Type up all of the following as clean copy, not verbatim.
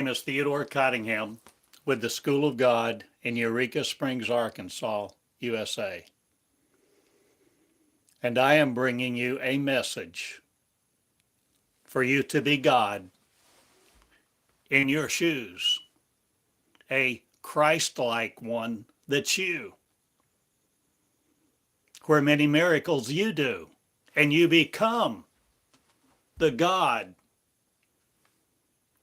name is Theodore Cottingham with the School of God in Eureka Springs, Arkansas, USA. And I am bringing you a message for you to be God in your shoes, a Christ-like one that's you, where many miracles you do, and you become the God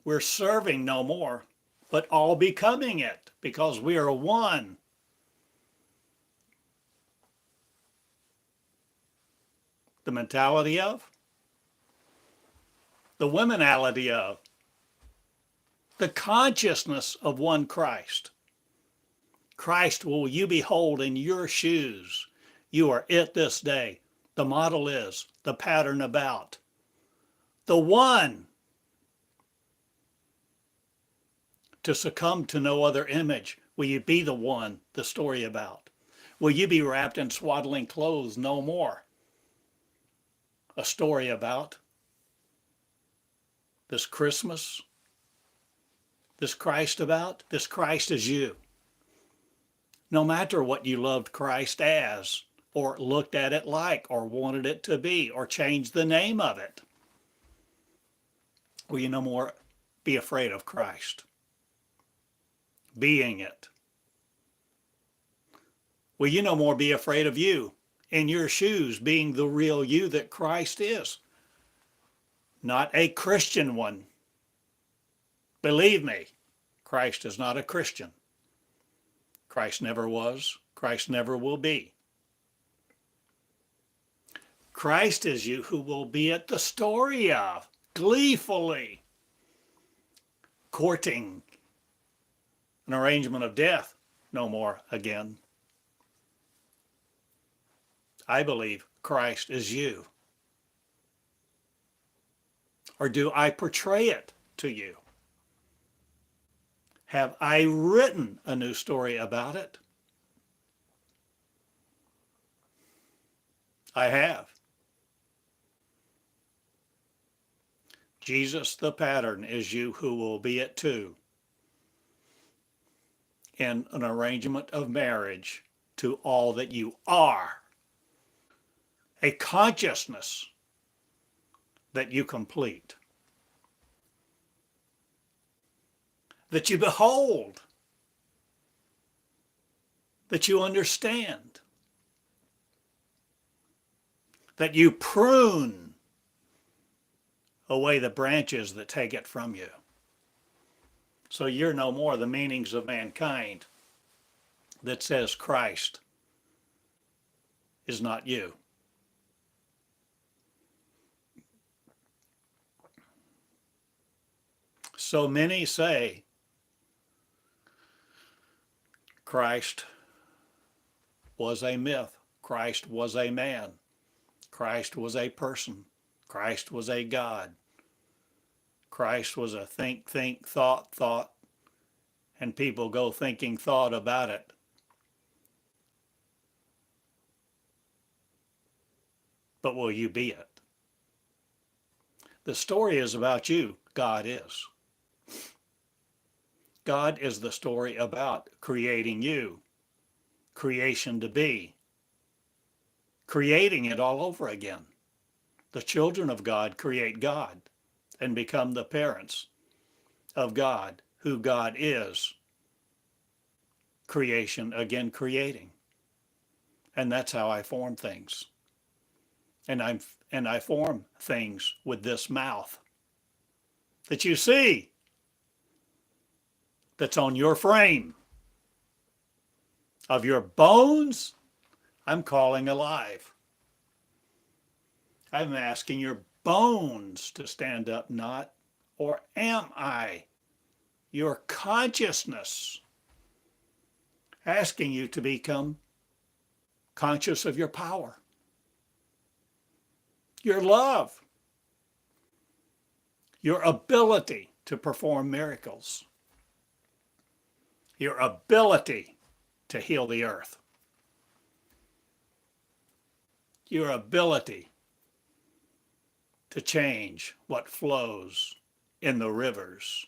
we're serving no more, but all becoming it because we are one. The mentality of, the womanality of, the consciousness of one Christ. Christ will you behold in your shoes. You are it this day. The model is, the pattern about. The one to succumb to no other image. Will you be the one the story about? Will you be wrapped in swaddling clothes no more? A story about this Christmas, this Christ about, this Christ is you. No matter what you loved Christ as, or looked at it like, or wanted it to be, or changed the name of it, will you no more be afraid of Christ? Being it. Will you no more be afraid of you in your shoes, being the real you that Christ is? Not a Christian one. Believe me, Christ is not a Christian. Christ never was. Christ never will be. Christ is you who will be at the story of, gleefully courting an arrangement of death no more again. I believe Christ is you. Or do I portray it to you? Have I written a new story about it? I have. Jesus, the pattern, is you who will be it too, in an arrangement of marriage to all that you are. A consciousness that you complete, that you behold, that you understand, that you prune away the branches that take it from you. So you're no more the meanings of mankind that says Christ is not you. So many say Christ was a myth. Christ was a man. Christ was a person. Christ was a God. Christ was a think, thought, and people go thinking thought about it. But will you be it? The story is about you. God is. God is the story about creating you, creation to be, creating it all over again. The children of God create God and become the parents of God, who God is. Creation, again creating. And that's how I form things. And I form things with this mouth that you see, that's on your frame. Of your bones, I'm calling alive. I'm asking your bones to stand up, not, or am I, your consciousness, asking you to become conscious of your power, your love, your ability to perform miracles, your ability to heal the earth, your ability to change what flows in the rivers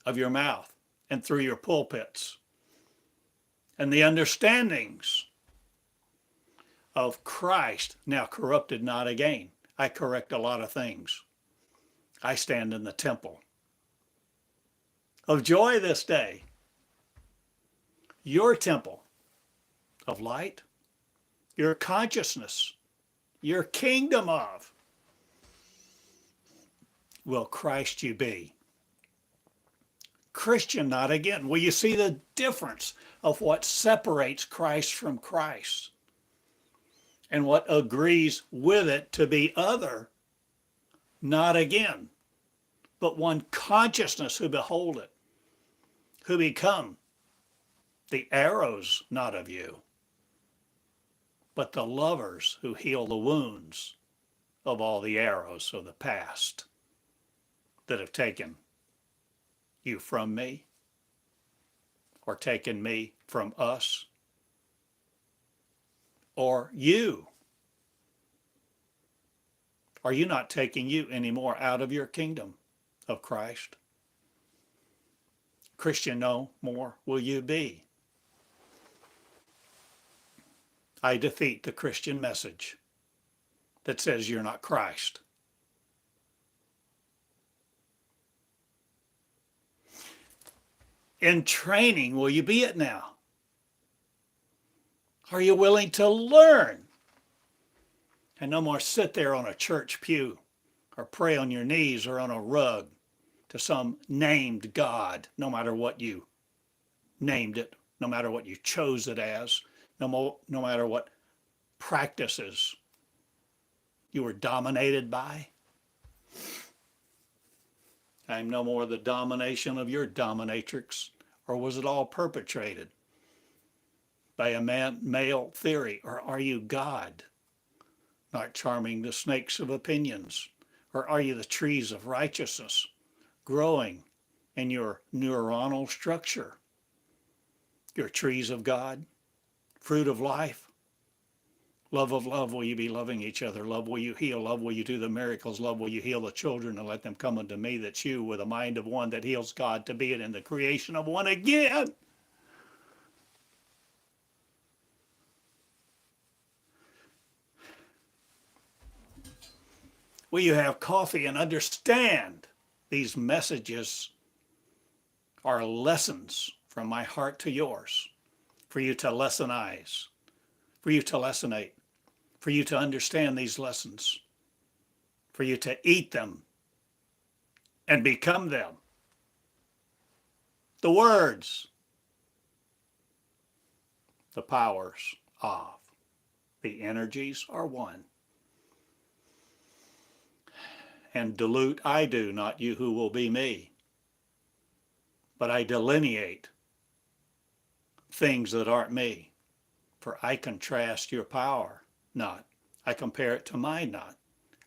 of your mouth and through your pulpits. And the understandings of Christ, now corrupted not again. I correct a lot of things. I stand in the temple of joy this day. Your temple of light, your consciousness, your kingdom of, will Christ you be. Christian, not again. Will you see the difference of what separates Christ from Christ and what agrees with it to be other, not again, but one consciousness who behold it, who become the arrows not of you, but the lovers who heal the wounds of all the arrows of the past that have taken you from me or taken me from us or you. Are you not taking you anymore out of your kingdom of Christ? Christian, no more will you be. I defeat the Christian message that says you're not Christ. In training, will you be it now? Are you willing to learn? And no more sit there on a church pew or pray on your knees or on a rug to some named God, no matter what you named it, no matter what you chose it as, no matter what practices you were dominated by. I'm no more the domination of your dominatrix, or was it all perpetrated by a male theory? Or are you God, not charming the snakes of opinions? Or are you the trees of righteousness growing in your neuronal structure? Your trees of God, fruit of life, love of love, will you be loving each other? Love, will you heal? Love, will you do the miracles? Love, will you heal the children and let them come unto me? That's you with a mind of one that heals God to be it in the creation of one again. Will you have coffee and understand these messages are lessons from my heart to yours, for you to lessonize, for you to lessonate, for you to understand these lessons, for you to eat them and become them. The words, the powers of, the energies are one. And dilute I do, not you who will be me. But I delineate things that aren't me. For I contrast your power, not. I compare it to mine, not.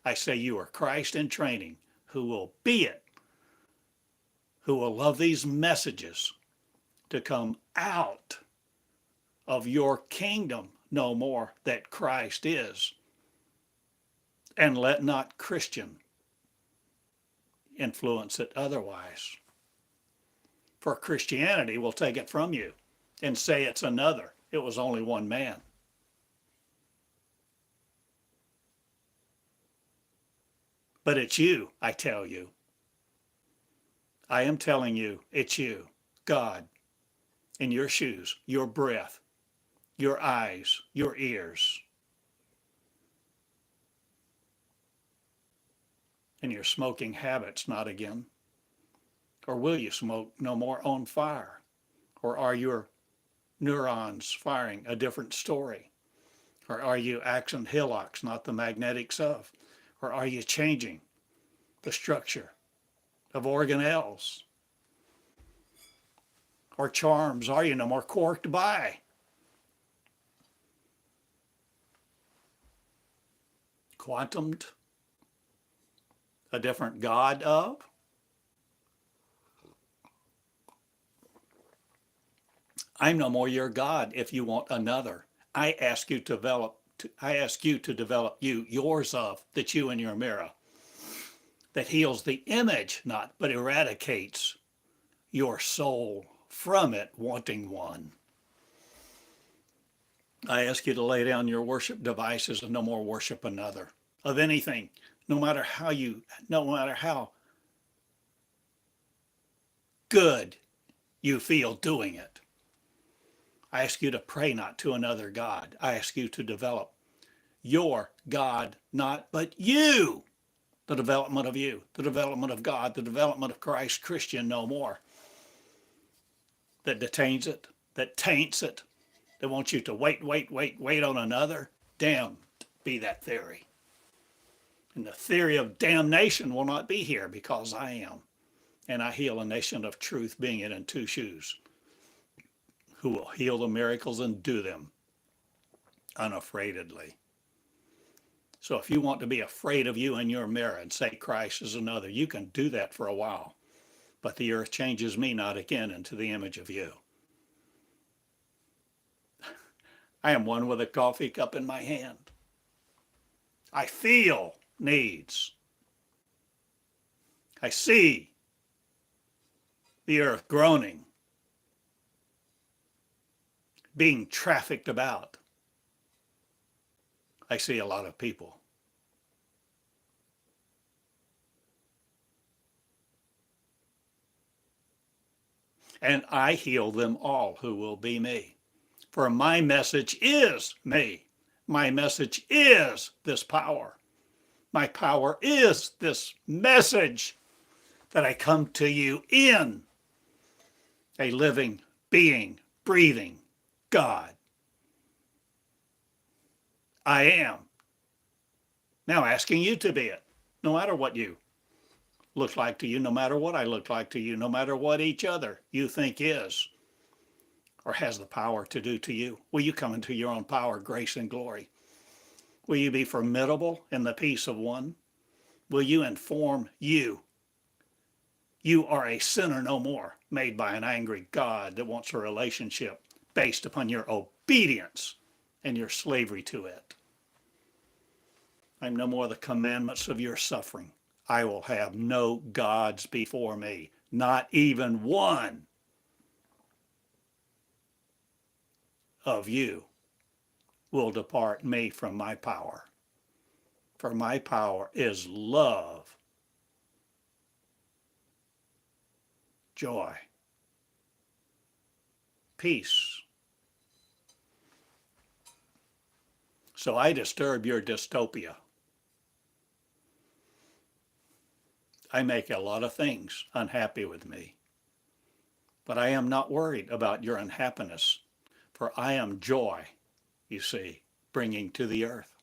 I say you are Christ in training, who will be it, who will love these messages to come out of your kingdom no more that Christ is. And let not Christian influence it otherwise. For Christianity will take it from you and say it's another. It was only one man. But it's you, I tell you. I am telling you, it's you, God, in your shoes, your breath, your eyes, your ears, and your smoking habits, not again. Or will you smoke no more on fire? Or are your neurons firing a different story? Or are you axing hillocks, not the magnetics of? Or are you changing the structure of organelles? Or charms, are you no more corked by? Quantumed a different God of? I'm no more your God if you want another. I ask you to develop yours of, that's you in your mirror, that heals the image, not, but eradicates your soul from it wanting one. I ask you to lay down your worship devices and no more worship another of anything, no matter how good you feel doing it. I ask you to pray not to another God. I ask you to develop your God, not but you. The development of you, the development of God, the development of Christ Christian no more. That detains it, that taints it, that wants you to wait on another. Damn be that theory. And the theory of damnation will not be here because I am. And I heal a nation of truth being it in two shoes, who will heal the miracles and do them unaffraidedly. So if you want to be afraid of you in your mirror and say Christ is another, you can do that for a while. But the earth changes me not again into the image of you. I am one with a coffee cup in my hand. I feel needs. I see the earth groaning, being trafficked about. I see a lot of people. And I heal them all who will be me. For my message is me. My message is this power. My power is this message that I come to you in a living, being, breathing God. I am now asking you to be it, no matter what you look like to you, no matter what I look like to you, no matter what each other you think is or has the power to do to you. Will you come into your own power, grace, and glory? Will you be formidable in the peace of one? Will you inform you? You are a sinner no more, made by an angry God that wants a relationship based upon your obedience and your slavery to it. I'm no more the commandments of your suffering. I will have no gods before me, not even one of you will depart me from my power. For my power is love, joy, peace. So I disturb your dystopia. I make a lot of things unhappy with me. But I am not worried about your unhappiness, for I am joy, you see, bringing to the earth.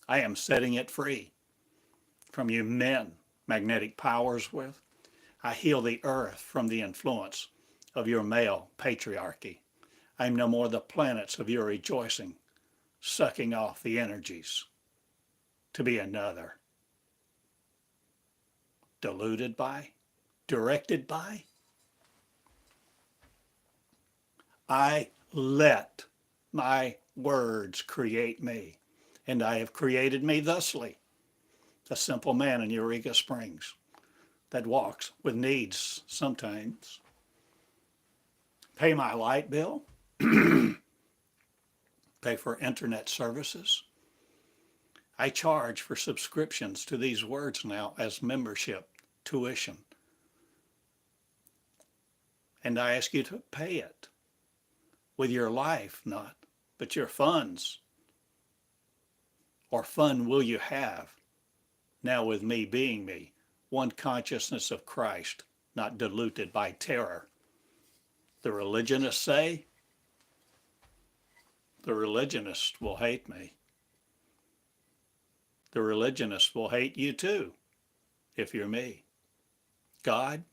I am setting it free from you men, magnetic powers with. I heal the earth from the influence of your male patriarchy. I am no more the planets of your rejoicing, sucking off the energies to be another. Deluded by, directed by. I let my words create me, and I have created me thusly, a simple man in Eureka Springs that walks with needs sometimes. Pay my light bill, pay for internet services. I charge for subscriptions to these words now as membership, tuition. And I ask you to pay it with your life, not, but your funds. Or fun will you have now with me being me, one consciousness of Christ, not diluted by terror. The religionists say, the religionists will hate me. The religionists will hate you too, if you're me. God?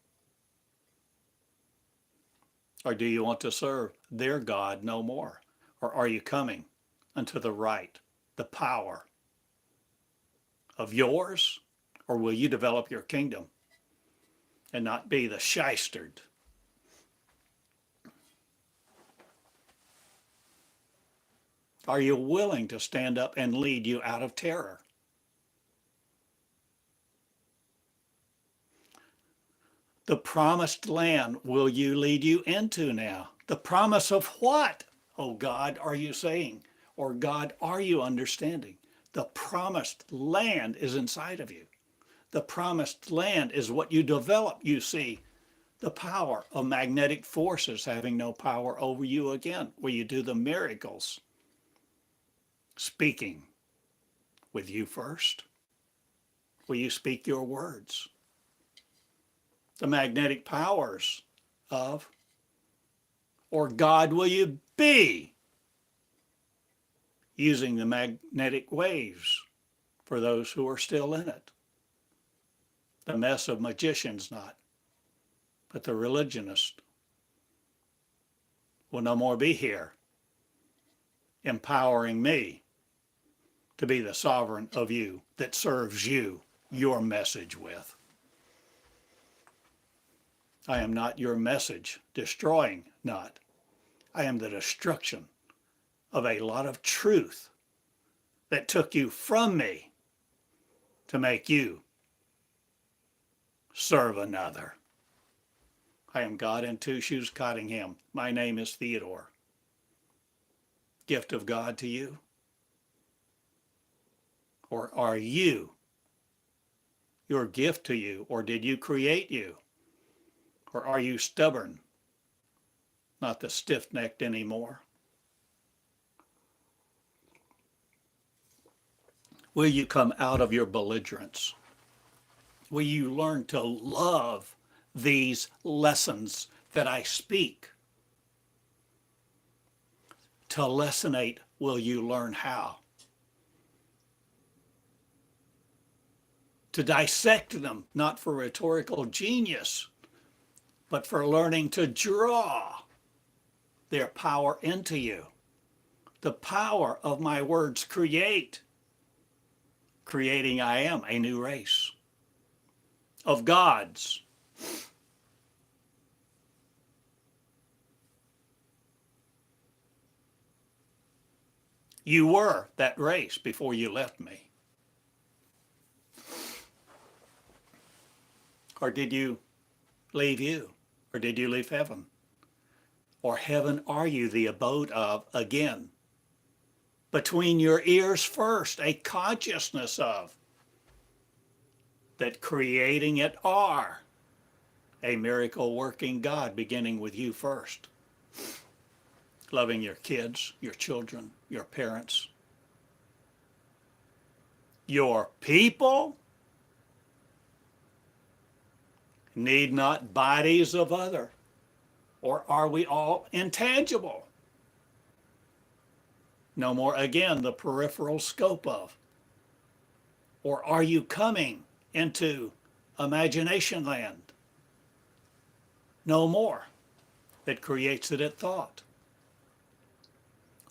Or do you want to serve their God no more? Or are you coming unto the right, the power of yours? Or will you develop your kingdom and not be the shystered? Are you willing to stand up and lead you out of terror? The promised land will you lead you into now? The promise of what, oh God, are you saying? Or God, are you understanding? The promised land is inside of you. The promised land is what you develop, you see. The power of magnetic forces having no power over you again, where you do the miracles. Speaking with you first, where you speak your words. The magnetic powers of, or God will you be, using the magnetic waves for those who are still in it. The mess of magicians not, but the religionist will no more be here, empowering me to be the sovereign of you that serves you your message with. I am not your message, destroying not. I am the destruction of a lot of truth that took you from me to make you serve another. I am God in Two Shoes Cottingham. My name is Theodore. Gift of God to you? Or are you your gift to you? Or did you create you? Or are you stubborn? Not the stiff-necked anymore? Will you come out of your belligerence? Will you learn to love these lessons that I speak? To lessonate, will you learn how? To dissect them, not for rhetorical genius, but for learning to draw their power into you. The power of my words create. Creating I am a new race of gods. You were that race before you left me. Or did you leave you? Or did you leave heaven? Or heaven are you the abode of again? Between your ears first, a consciousness of that creating it are a miracle working God beginning with you first. Loving your kids, your children, your parents, your people need not bodies of other, or are we all intangible? No more again the peripheral scope of, or are you coming into imagination land? No more that creates it at thought.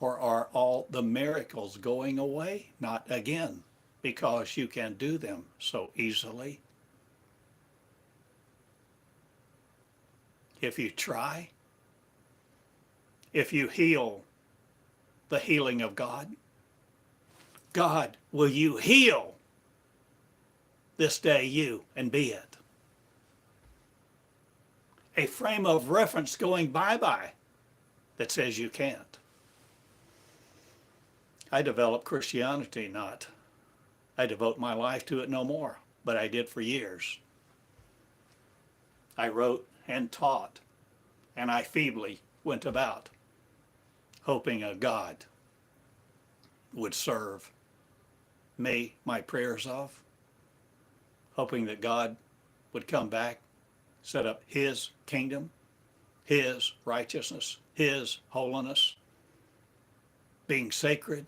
Or are all the miracles going away? Not again, because you can do them so easily. If you try, if you heal the healing of God, God, will you heal this day you and be it? A frame of reference going bye-bye that says you can't. I developed Christianity not. I devote my life to it no more, but I did for years. I wrote and taught, and I feebly went about, hoping a God would serve me my prayers of, hoping that God would come back, set up his kingdom, his righteousness, his holiness, being sacred.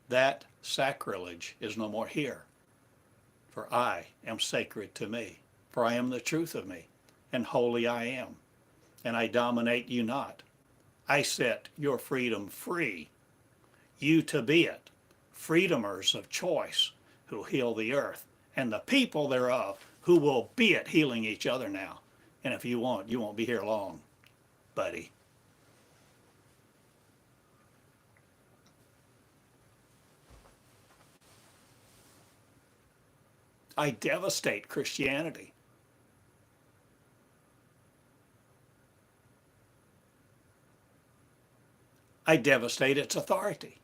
That sacrilege is no more here, for I am sacred to me, for I am the truth of me, and holy I am, and I dominate you not. I set your freedom free, you to be it, freedomers of choice who heal the earth, and the people thereof who will be it healing each other now. And if you want, you won't be here long, buddy. I devastate Christianity. I devastate its authority.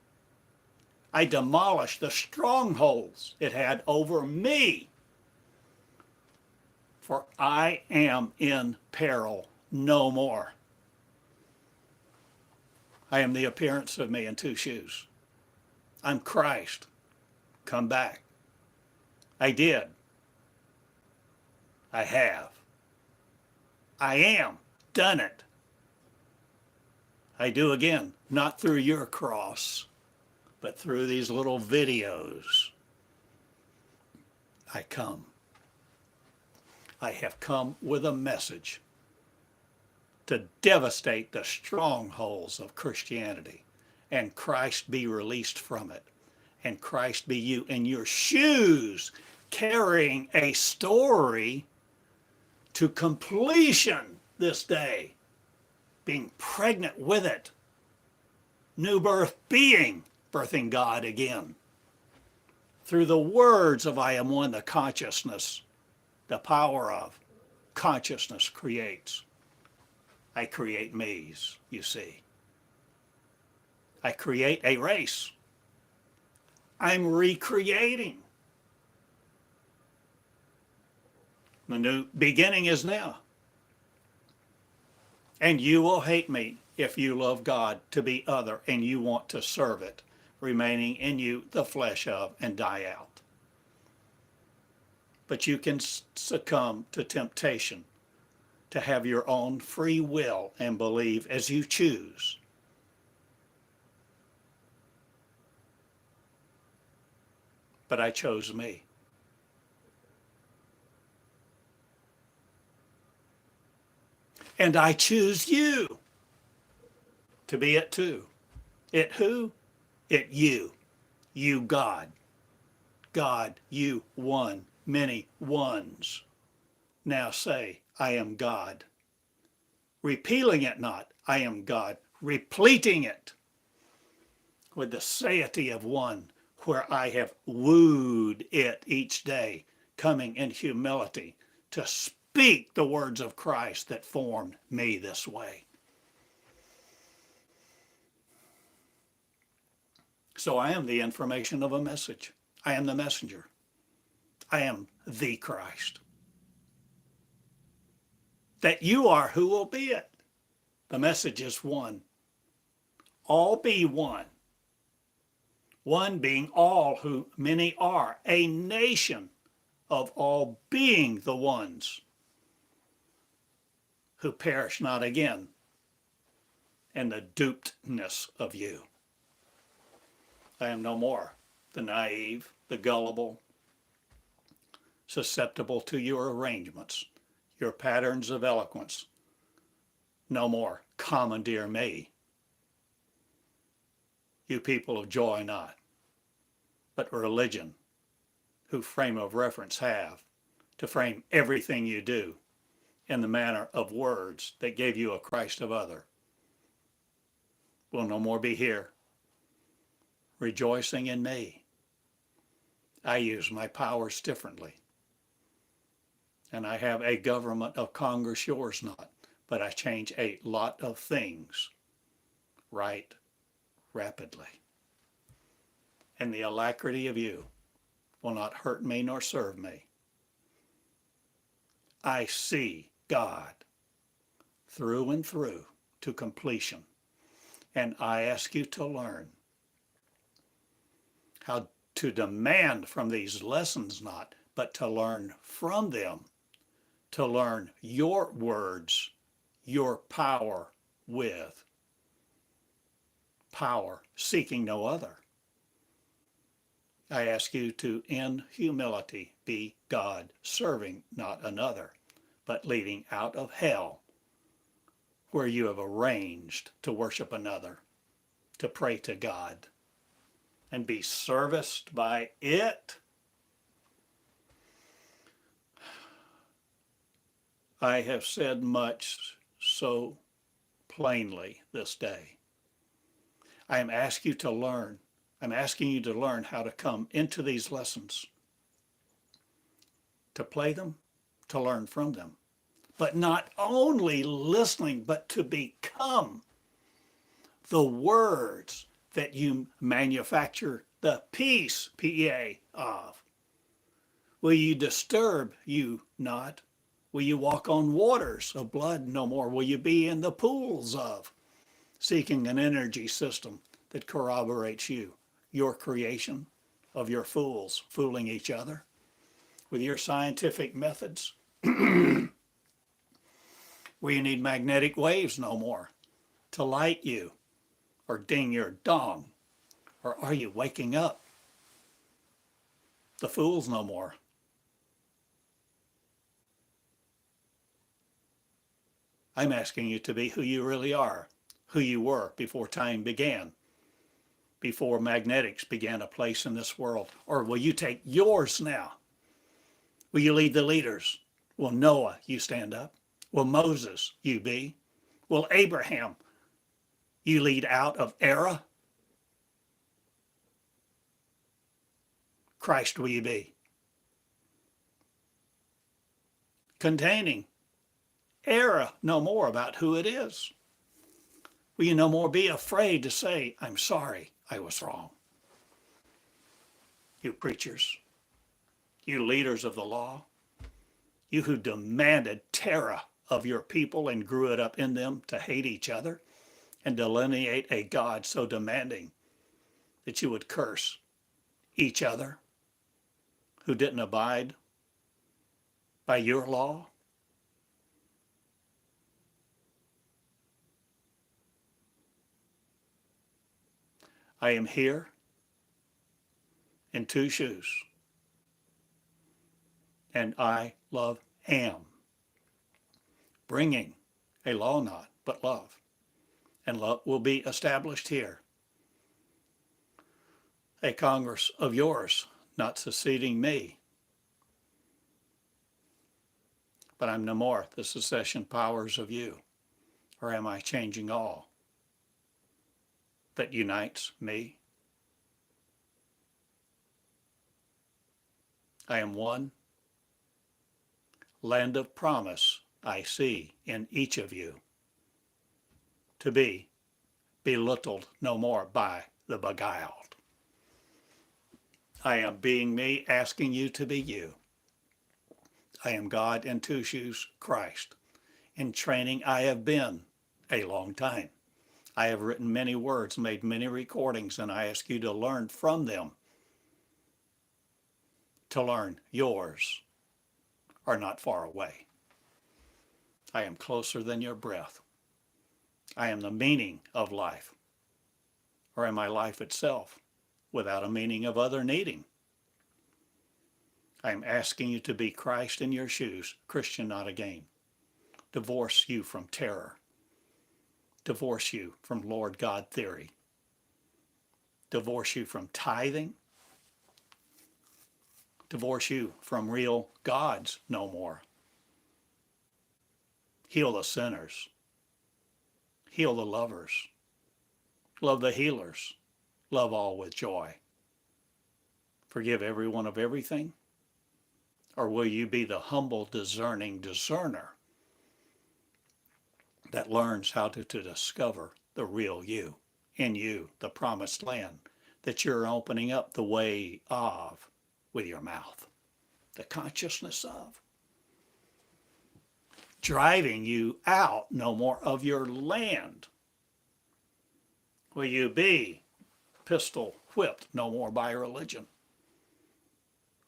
I demolish the strongholds it had over me. For I am in peril no more. I am the appearance of me in two shoes. I'm Christ. Come back. I did. I have. I am. Done it. I do again, not through your cross, but through these little videos. I come. I have come with a message to devastate the strongholds of Christianity, and Christ be released from it, and Christ be you in your shoes, carrying a story to completion this day, being pregnant with it, new birth being, birthing God again. Through the words of I am one, the consciousness, the power of consciousness creates. I create me's, you see. I create a race. I'm recreating. The new beginning is now. And you will hate me if you love God to be other and you want to serve it, remaining in you the flesh of and die out. But you can succumb to temptation to have your own free will and believe as you choose. But I chose me. And I choose you to be it too. It who? It you. You God. God, you one, many ones. Now say, I am God. Repealing it not, I am God. Repleting it with the satiety of one, where I have wooed it each day, coming in humility to speak the words of Christ that formed me this way. So I am the information of a message. I am the messenger. I am the Christ. That you are who will be it. The message is one. All be one. One being all who many are. A nation of all being the ones who perish not again in the dupedness of you. I am no more the naive, the gullible, susceptible to your arrangements, your patterns of eloquence. No more commandeer me. You people of joy not, but religion, who frame of reference have to frame everything you do in the manner of words that gave you a Christ of other, will no more be here, rejoicing in me. I use my powers differently. And I have a government of Congress, yours not, but I change a lot of things right rapidly. And the alacrity of you will not hurt me nor serve me. I see God through and through to completion. And I ask you to learn how to demand from these lessons not, but to learn from them, to learn your words, your power with power, seeking no other. I ask you to, in humility, be God, serving not another, but leading out of hell, where you have arranged to worship another, to pray to God, and be serviced by it. I have said much so plainly this day. I am asking you to learn. I'm asking you to learn how to come into these lessons to play them, to learn from them. But not only listening, but to become the words that you manufacture the peace, P-E-A, of. Will you disturb you not? Will you walk on waters of blood no more? Will you be in the pools of, seeking an energy system that corroborates you, your creation of your fools fooling each other with your scientific methods? Will you need magnetic waves no more to light you or ding your dong? Or are you waking up the fools no more? I'm asking you to be who you really are, who you were before time began, before magnetics began a place in this world. Or will you take yours now? Will you lead the leaders? Will Noah, you stand up? Will Moses, you be? Will Abraham, you lead out of error? Christ will you be? Containing error no more about who it is. Will you no more be afraid to say, I'm sorry, I was wrong? You preachers, you leaders of the law, you who demanded terror of your people and grew it up in them to hate each other and delineate a God so demanding that you would curse each other who didn't abide by your law. I am here in two shoes, and I am bringing a law not, but love. And love will be established here. A Congress of yours, not succeeding me. But I'm no more the secession powers of you. Or am I changing all that unites me? I am one land of promise I see in each of you, to be belittled no more by the beguiled. I am being me, asking you to be you. I am God in two shoes, Christ. In training I have been a long time. I have written many words, made many recordings, and I ask you to learn from them. To learn yours are not far away. I am closer than your breath. I am the meaning of life. Or am I life itself without a meaning of other needing? I am asking you to be Christ in your shoes, Christian not again. Divorce you from terror. Divorce you from Lord God theory. Divorce you from tithing. Divorce you from real gods no more. Heal the sinners. Heal the lovers. Love the healers. Love all with joy. Forgive everyone of everything? Or will you be the humble, discerning discerner that learns how to discover the real you, in you, the promised land, that you're opening up the way of with your mouth, the consciousness of, driving you out no more of your land? Will you be pistol whipped no more by religion?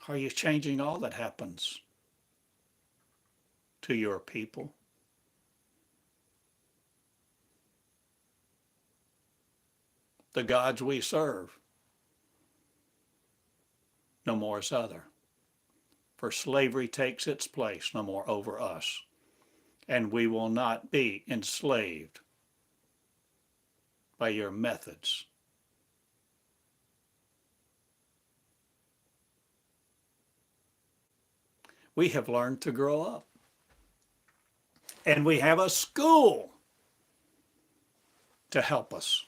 Are you changing all that happens to your people? The gods we serve no more as other. For slavery takes its place no more over us, and we will not be enslaved by your methods. We have learned to grow up, and we have a school to help us.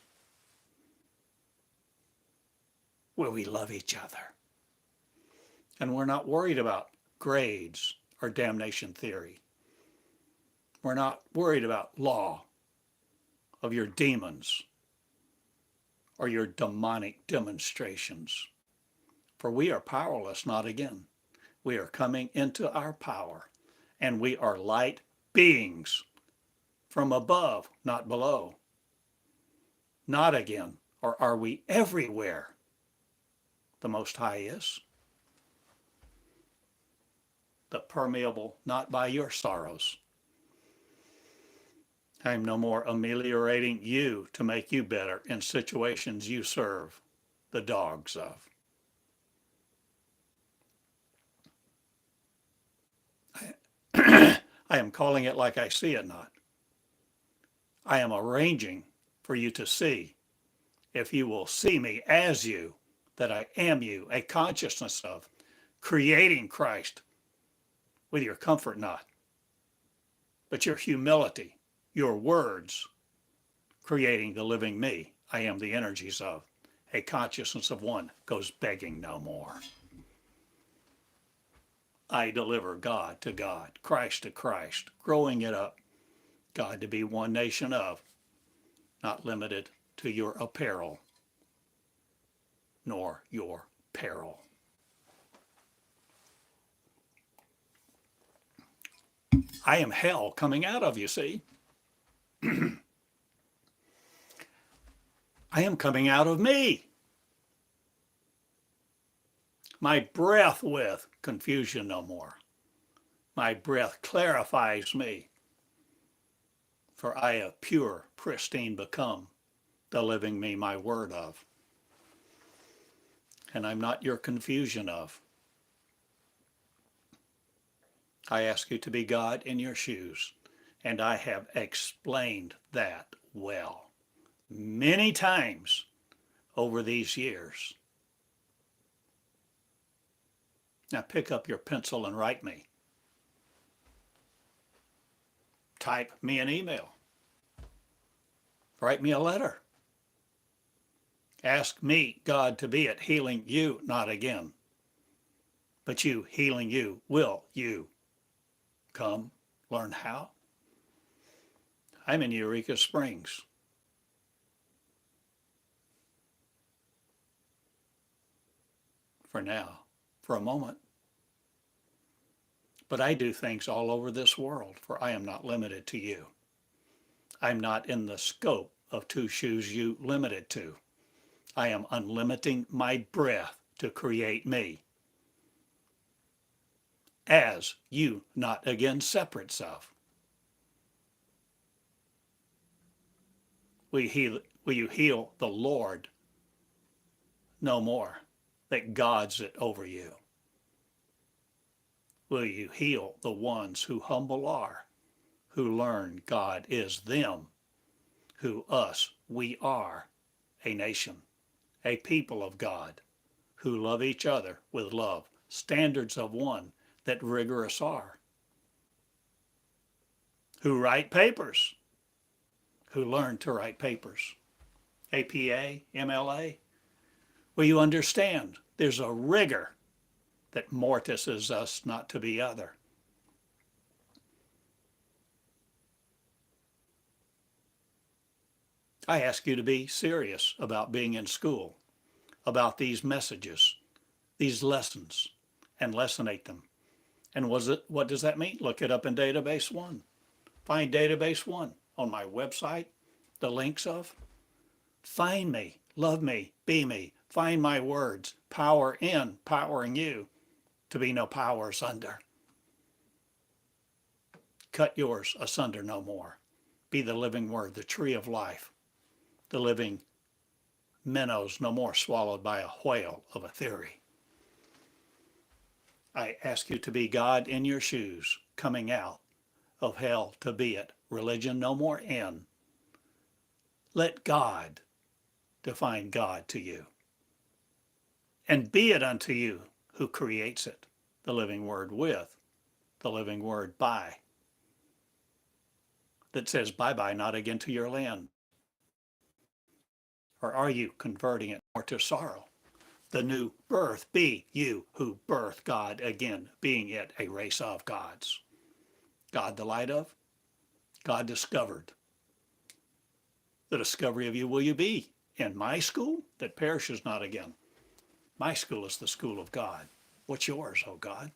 Will we love each other? And we're not worried about grades, or damnation theory. We're not worried about law of your demons or your demonic demonstrations. For we are powerless, not again. We are coming into our power, and we are light beings from above, not below. Not again, or are we everywhere? The Most High is. The permeable not by your sorrows. I am no more ameliorating you to make you better in situations you serve the dogs of. I am calling it like I see it not. I am arranging for you to see, if you will see me as you, that I am you, a consciousness of, creating Christ with your comfort not, but your humility, your words, creating the living me. I am the energies of, a consciousness of one, goes begging no more. I deliver God to God, Christ to Christ, growing it up, God to be one nation of, not limited to your apparel, nor your peril. I am hell coming out of you, see? I am coming out of me. My breath with confusion no more. My breath clarifies me. For I have pure, pristine become, the living me my word of. And I'm not your confusion of. I ask you to be God in your shoes, and I have explained that well many times over these years. Now pick up your pencil and write me. Type me an email. Write me a letter. Ask me, God, to be it, healing you, not again. But you, healing you, will you come learn how? I'm in Eureka Springs. For now, for a moment. But I do things all over this world, for I am not limited to you. I'm not in the scope of two shoes you limited to. I am unlimiting my breath to create me. As you not again separate self. Will you heal the Lord no more, that God's it over you? Will you heal the ones who humble are, who learn God is them, who us, we are a nation, a people of God, who love each other with love, standards of one that rigorous are, who write papers, who learn to write papers, APA, MLA. Will you understand there's a rigor that mortises us not to be other? I ask you to be serious about being in school, about these messages, these lessons, and lessonate them. And what does that mean? Look it up in Database 1. Find Database 1 on my website, the links of. Find me, love me, be me. Find my words, power in, powering you, to be no powers under. Cut yours asunder no more. Be the living word, the tree of life, the living minnows no more swallowed by a whale of a theory. I ask you to be God in your shoes, coming out of hell to be it, religion no more in. Let God define God to you. And be it unto you who creates it, the living word with, the living word by, that says bye-bye, not again to your land. Or are you converting it more to sorrow? the new birth, be you who birth God again, being it a race of gods. God the light of, God discovered. The discovery of you will you be in my school that perishes not again. My school is the school of God. What's yours, O God?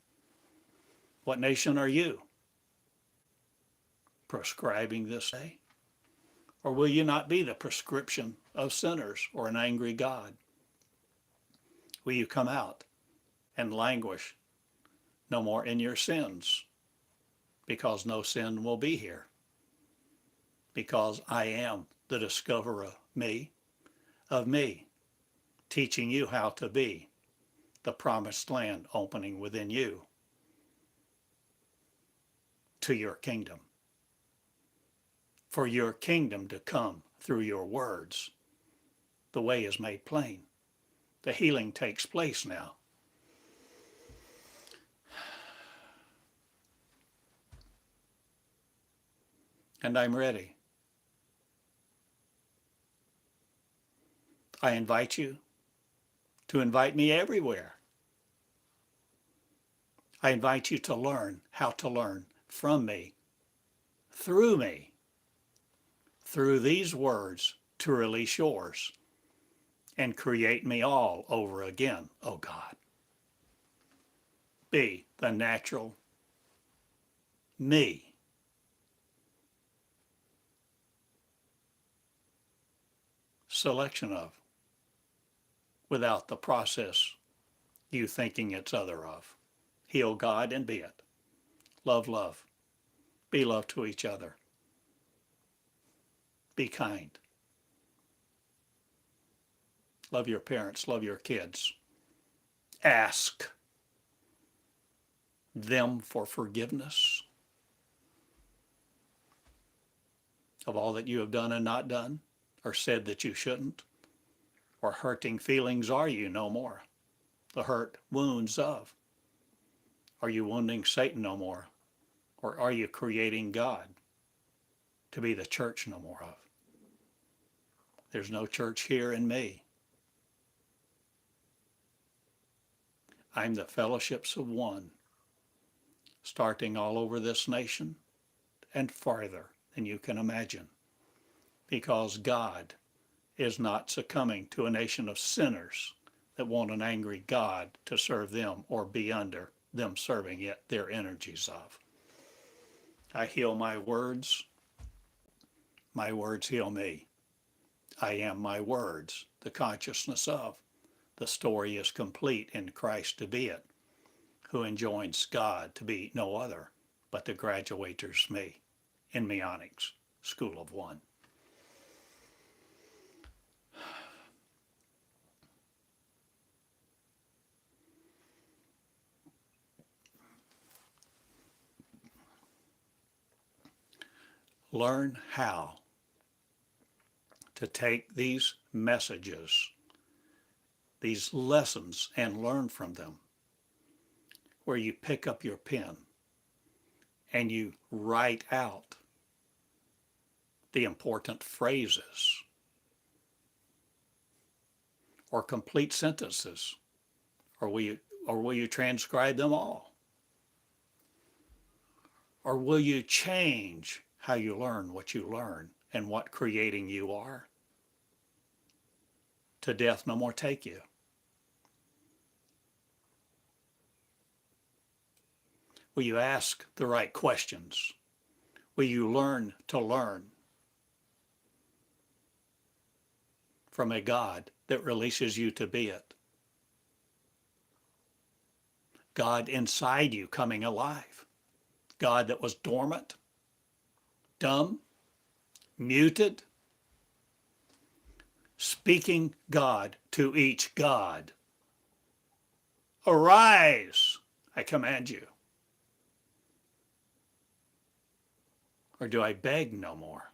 What nation are you? Prescribing this day? Or will you not be the prescription of sinners or an angry God? Will you come out and languish no more in your sins? Because no sin will be here. Because I am the discoverer of me, teaching you how to be the promised land opening within you to your kingdom. For your kingdom to come through your words. The way is made plain. The healing takes place now. And I'm ready. I invite you to invite me everywhere. I invite you to learn how to learn from me, through these words to release yours and create me all over again, oh God. Be the natural me. Selection of, without the process you thinking it's other of. Heal God and be it. Love. Be love to each other. Be kind. Love your parents, love your kids. Ask them for forgiveness of all that you have done and not done, or said that you shouldn't, or hurting feelings are you no more. The hurt wounds of. Are you wounding Satan no more? Or are you creating God to be the church no more of? There's no church here in me. I'm the fellowships of one, starting all over this nation and farther than you can imagine, because God is not succumbing to a nation of sinners that want an angry God to serve them or be under them serving it their energies of. I heal my words heal me. I am my words, the consciousness of. The story is complete in Christ to be it, who enjoins God to be no other but the graduator's me in Meonics, School of One. Learn how to take these messages, these lessons, and learn from them, where you pick up your pen and you write out the important phrases or complete sentences, or will you transcribe them all? Or will you change how you learn what you learn and what creating you are? To death no more take you. Will you ask the right questions? Will you learn to learn from a God that releases you to be it? God inside you coming alive. God that was dormant, dumb, muted, speaking God to each God. Arise, I command you. Or do I beg no more?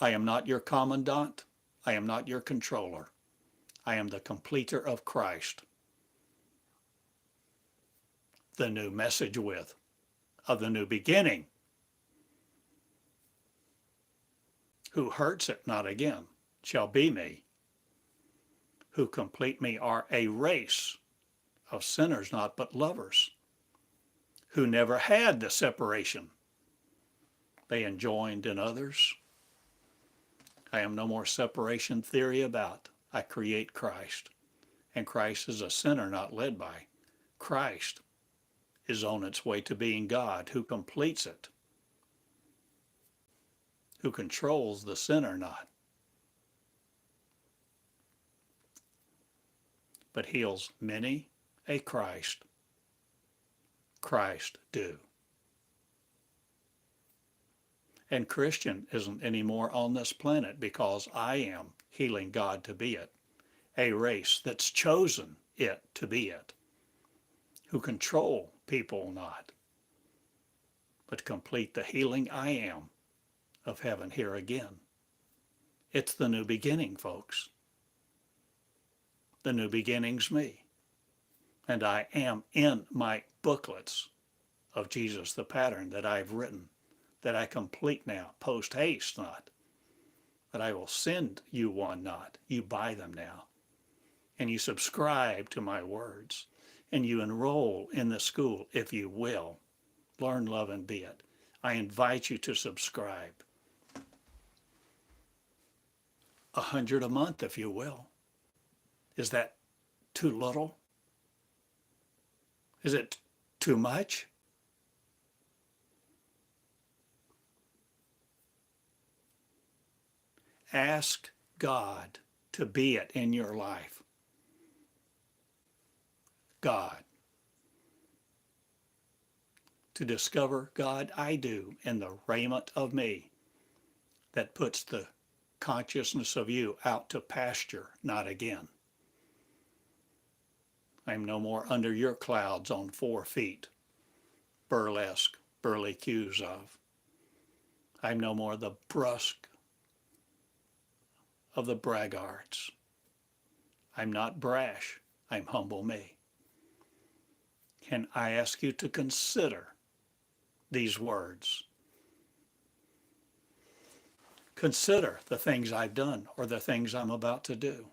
I am not your commandant. I am not your controller. I am the completer of Christ. The new message of the new beginning. Who hurts it not again, shall be me. Who complete me are a race of sinners not but lovers, who never had the separation they enjoined in others. I am no more separation theory about. I create Christ, and Christ is a sinner not led by. Christ is on its way to being God, who completes it, who controls the sinner not, but heals many a Christ do. And Christian isn't anymore on this planet because I am healing God to be it, a race that's chosen it to be it, who control people not, but complete the healing I am of heaven here again. It's the new beginning, folks. The new beginning's me. And I am in my booklets of Jesus the pattern that I've written, that I complete now, post haste not, that I will send you one not. You buy them now. And you subscribe to my words. And you enroll in the school, if you will. Learn, love, and be it. I invite you to subscribe. 100 a month, if you will. Is that too little? Is it too much? Ask God to be it in your life. God. To discover God I do in the raiment of me that puts the consciousness of you out to pasture, not again. I'm no more under your clouds on 4 feet, burlesque, burly cues of. I'm no more the brusque of the braggarts. I'm not brash, I'm humble me. Can I ask you to consider these words? Consider the things I've done or the things I'm about to do.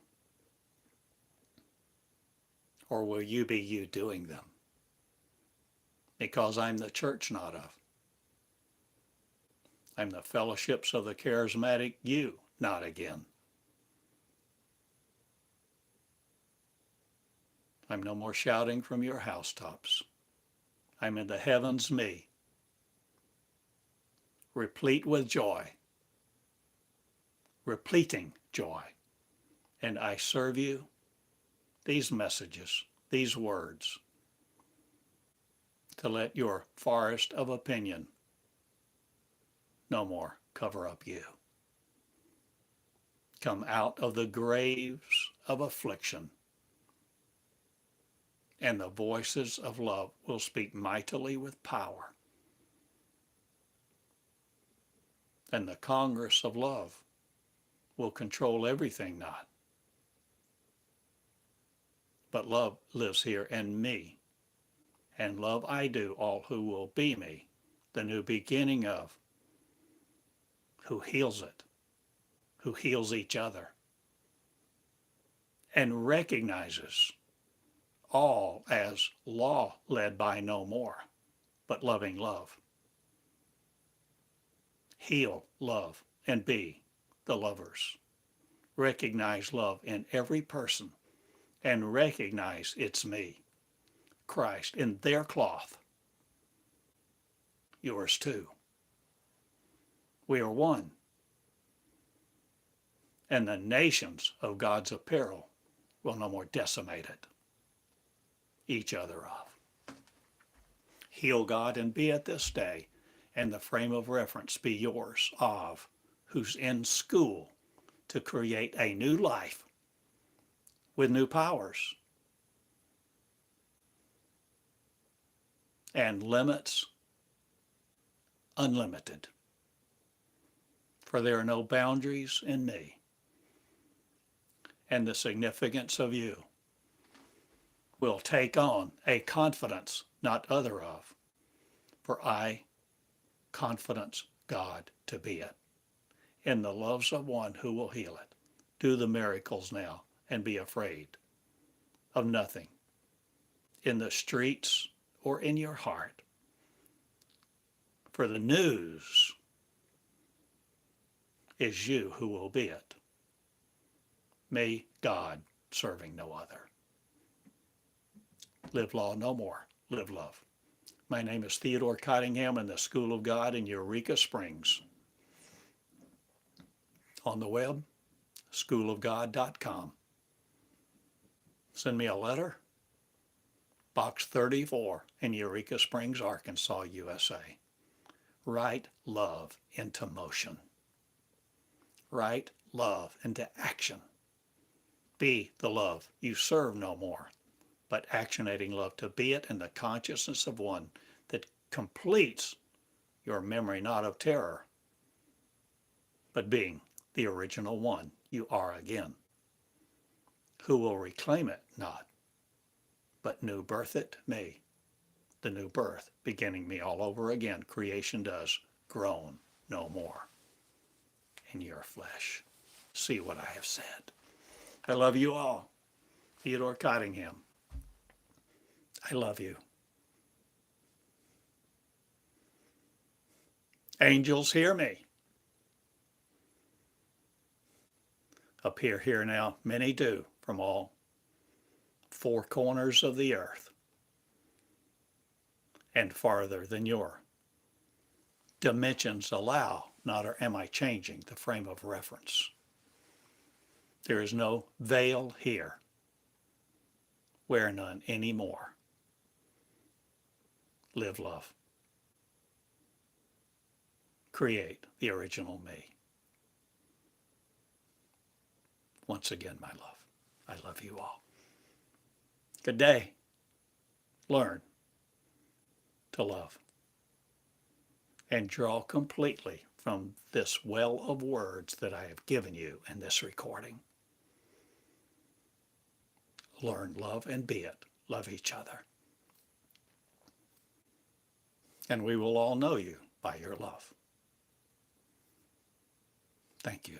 Or will you be you doing them? Because I'm the church not of. I'm the fellowships of the charismatic you not again. I'm no more shouting from your housetops. I'm in the heavens me, replete with joy, repleting joy. And I serve you these messages, these words, to let your forest of opinion no more cover up you. Come out of the graves of affliction, and the voices of love will speak mightily with power. And the Congress of love will control everything not. But love lives here in me, and love I do all who will be me, the new beginning of, who heals it, who heals each other, and recognizes all as law led by no more, but loving love. Heal, love, and be the lovers. Recognize love in every person and recognize it's me, Christ, in their cloth. Yours too. We are one. And the nations of God's apparel will no more decimate it. Each other of. Heal, God, and be it this day, and the frame of reference be yours of, who's in school to create a new life with new powers and limits unlimited. For there are no boundaries in me, and the significance of you will take on a confidence not other of, for I confidence God to be it, in the loves of one who will heal it. Do the miracles now and be afraid of nothing in the streets or in your heart. For the news is you who will be it. May God serving no other. Live law no more. Live love. My name is Theodore Cottingham in the School of God in Eureka Springs. On the web, schoolofgod.com. Send me a letter, Box 34 in Eureka Springs, Arkansas, USA. Write love into motion. Write love into action. Be the love you serve no more, but actionating love to be it in the consciousness of one that completes your memory not of terror, but being the original one you are again, who will reclaim it not, but new birth it me, the new birth beginning me all over again. Creation does groan no more in your flesh. See what I have said. I love you all. Theodore Cottingham. I love you. Angels, hear me. Appear here now, many do, from all four corners of the earth and farther than your dimensions allow, not or am I changing the frame of reference. There is no veil here. Wear none anymore. Live love. Create the original me. Once again, my love, I love you all. Good day. Learn to love and draw completely from this well of words that I have given you in this recording. Learn love and be it. Love each other. And we will all know you by your love. Thank you.